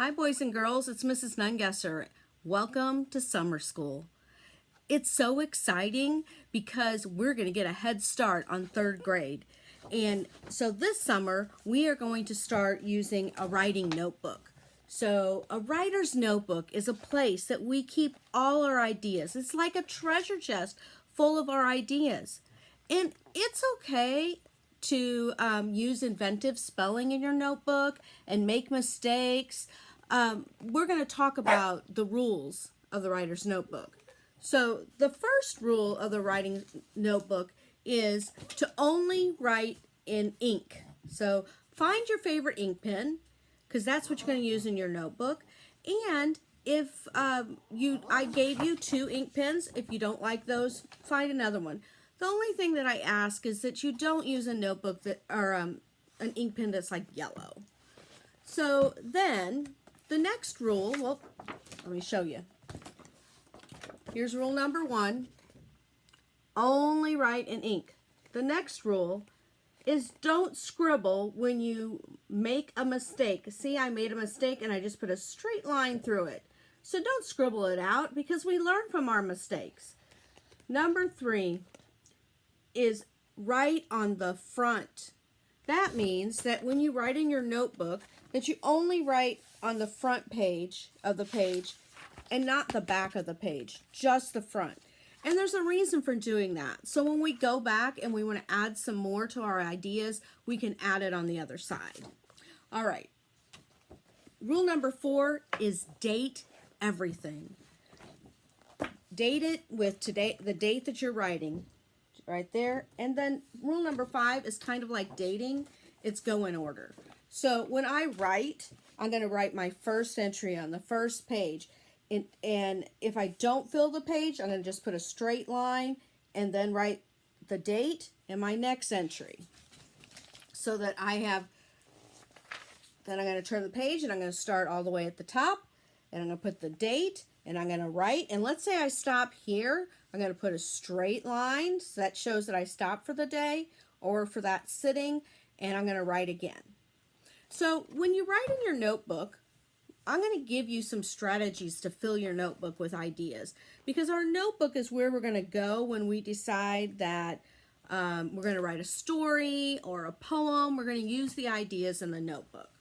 Hi, boys and girls. It's Mrs. Nungesser. Welcome to summer school. It's so exciting because we're going to get a head start on third grade. And so this summer, we are going to start using a writing notebook. So a writer's notebook is a place that we keep all our ideas. It's like a treasure chest full of our ideas. And it's okay to use inventive spelling in your notebook and make mistakes. We're going to talk about the rules of the writer's notebook. So the first rule of the writing notebook is to only write in ink. So find your favorite ink pen, because that's what you're going to use in your notebook. And if I gave you 2 ink pens, if you don't like those, find another one. The only thing that I ask is that you don't use a notebook that or an ink pen that's like yellow. So then the next rule, well, let me show you. Here's rule number 1. Only write in ink. The next rule is don't scribble when you make a mistake. See, I made a mistake and I just put a straight line through it. So don't scribble it out because we learn from our mistakes. Number 3 is write on the front. That means that when you write in your notebook, that you only write on the front page of the page and not the back of the page, just the front. And there's a reason for doing that. So when we go back and we want to add some more to our ideas, we can add it on the other side. All right. Rule number 4 is date everything. Date it with today, the date that you're writing, right there. And then rule number 5 is kind of like dating. It's go in order. So when I write, I'm going to write my first entry on the first page. And if I don't fill the page, I'm going to just put a straight line and then write the date in my next entry. So that then I'm going to turn the page and I'm going to start all the way at the top. And I'm going to put the date and I'm going to write. And let's say I stop here. I'm going to put a straight line. So that shows that I stopped for the day or for that sitting. And I'm going to write again. So when you write in your notebook, I'm going to give you some strategies to fill your notebook with ideas, because our notebook is where we're going to go when we decide that we're going to write a story or a poem. We're going to use the ideas in the notebook.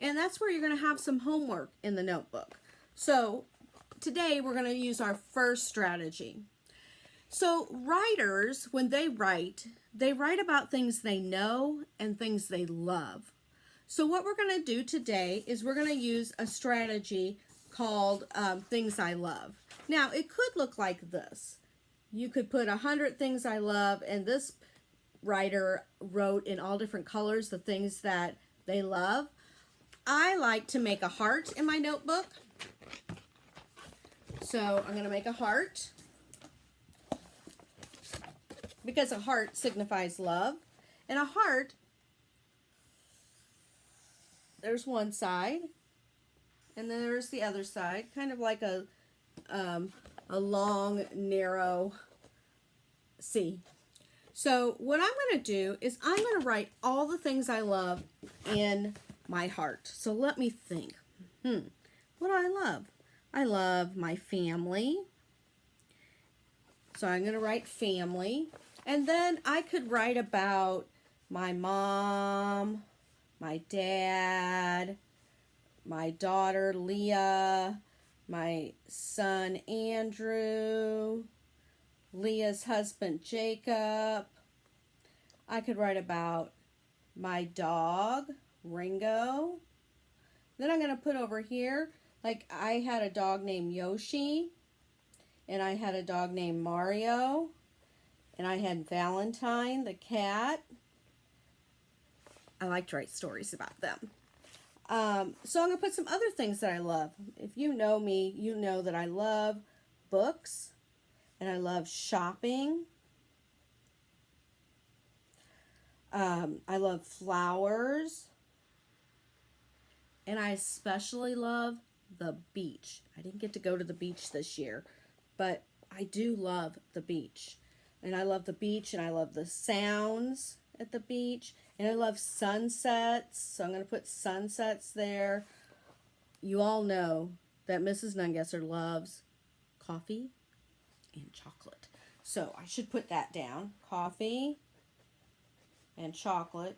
And that's where you're going to have some homework in the notebook. So today we're going to use our first strategy. So writers, when they write about things they know and things they love. So what we're going to do today is we're going to use a strategy called Things I Love. Now, it could look like this. You could put 100 things I love, and this writer wrote in all different colors the things that they love. I like to make a heart in my notebook. So I'm going to make a heart because a heart signifies love. And a heart, there's one side, and then there's the other side, kind of like a long, narrow C. So what I'm going to do is I'm going to write all the things I love in my heart. So let me think. What do I love? I love my family. So I'm going to write family. And then I could write about my mom, my dad, my daughter Leah, my son Andrew, Leah's husband Jacob. I could write about my dog Ringo. Then I'm going to put over here, like I had a dog named Yoshi, and I had a dog named Mario, and I had Valentine the cat. I like to write stories about them. So I'm going to put some other things that I love. If you know me, you know that I love books and I love shopping. I love flowers. And I especially love the beach. I didn't get to go to the beach this year, but I do love the beach. And I love the beach and I love the sounds at the beach. And I love sunsets, so I'm going to put sunsets there. you all know that Mrs. Nungesser loves coffee and chocolate. So I should put that down. Coffee and chocolate.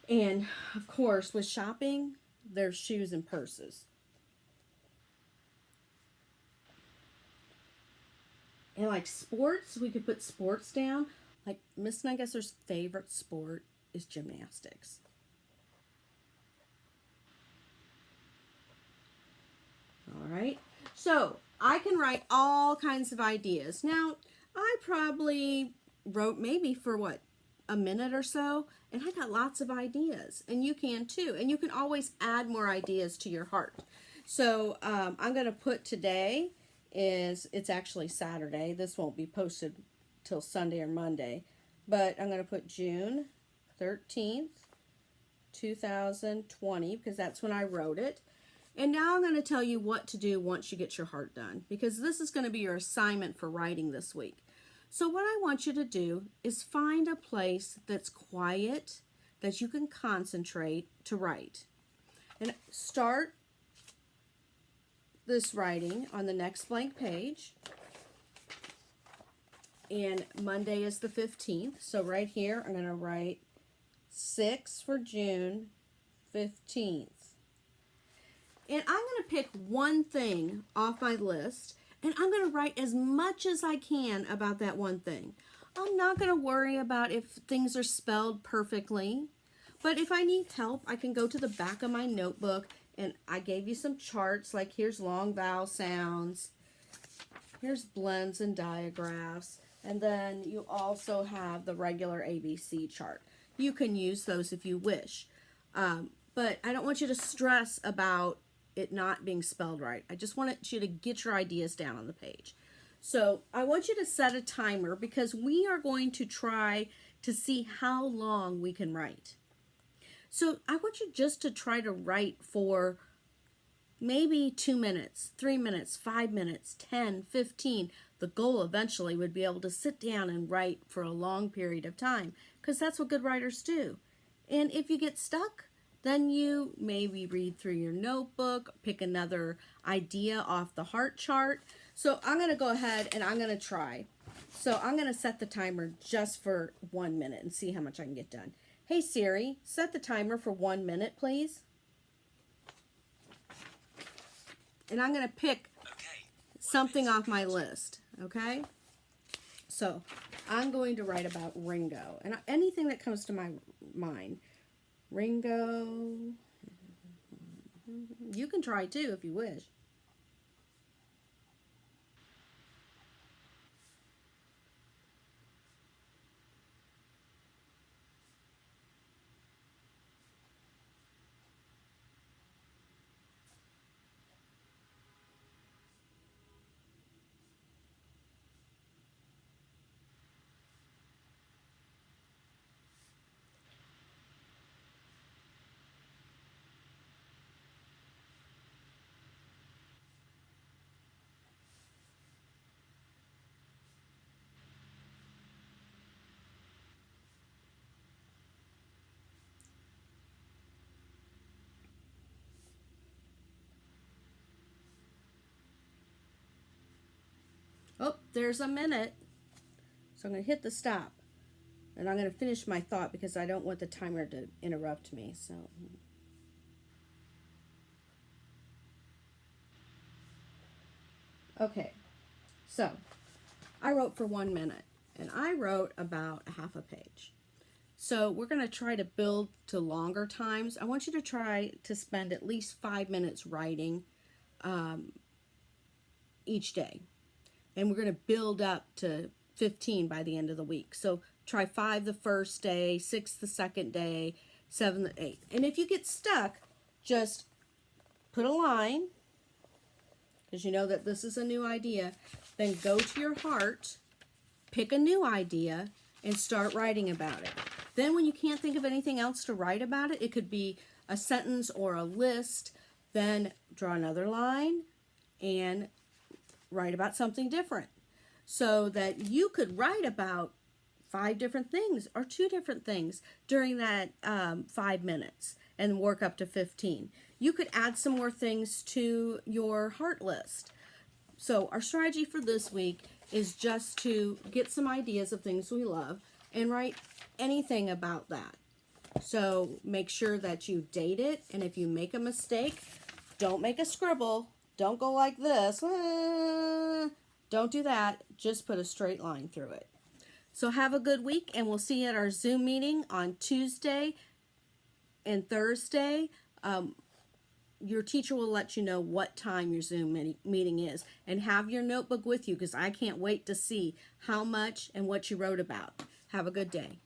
And of course, with shopping, there's shoes and purses. And like sports, we could put sports down. Like Miss Nungesser's favorite sport is gymnastics. All right. So I can write all kinds of ideas. Now, I probably wrote maybe for what, a minute or so, and I got lots of ideas, and you can too. And you can always add more ideas to your heart. So I'm going to put today it's actually Saturday. This won't be posted till Sunday or Monday, but I'm going to put June 13th, 2020, because that's when I wrote it. And now I'm going to tell you what to do once you get your heart done, because this is going to be your assignment for writing this week. So what I want you to do is find a place that's quiet, that you can concentrate to write. And start this writing on the next blank page. And Monday is the 15th. So right here, I'm going to write 6 for June 15th. And I'm going to pick one thing off my list, and I'm going to write as much as I can about that one thing. I'm not going to worry about if things are spelled perfectly, but if I need help, I can go to the back of my notebook, and I gave you some charts, like here's long vowel sounds, here's blends and diagraphs, and then you also have the regular ABC chart. You can use those if you wish, but I don't want you to stress about it not being spelled right. I just want you to get your ideas down on the page. So I want you to set a timer, because we are going to try to see how long we can write. So I want you just to try to write for maybe 2 minutes, 3 minutes, 5 minutes, 10, 15. The goal eventually would be able to sit down and write for a long period of time, because that's what good writers do. And if you get stuck, then you maybe read through your notebook, pick another idea off the heart chart. So I'm going to go ahead and I'm going to try. So I'm going to set the timer just for 1 minute and see how much I can get done. Hey Siri, set the timer for 1 minute, please. And I'm going to pick something off my list, okay? So I'm going to write about Ringo, and anything that comes to my mind. Ringo. You can try too if you wish. Oh, there's a minute. So I'm going to hit the stop. And I'm going to finish my thought because I don't want the timer to interrupt me. So okay. So I wrote for 1 minute, and I wrote about a half a page. So we're going to try to build to longer times. I want you to try to spend at least 5 minutes writing each day. And we're going to build up to 15 by the end of the week. So try 5 the first day, 6 the second day, 7 the 8th. And if you get stuck, just put a line, because you know that this is a new idea. Then go to your heart, pick a new idea, and start writing about it. Then when you can't think of anything else to write about it, it could be a sentence or a list, then draw another line and write about something different, so that you could write about 5 different things or 2 different things during that 5 minutes. and work up to 15. You could add some more things to your heart list. So our strategy for this week is just to get some ideas of things we love and write anything about that. So make sure that you date it, and if you make a mistake, don't make a scribble. Don't go like this. Don't do that. Just put a straight line through it. So have a good week, and we'll see you at our Zoom meeting on Tuesday and Thursday. Your teacher will let you know what time your Zoom meeting is. And have your notebook with you, because I can't wait to see how much and what you wrote about. Have a good day.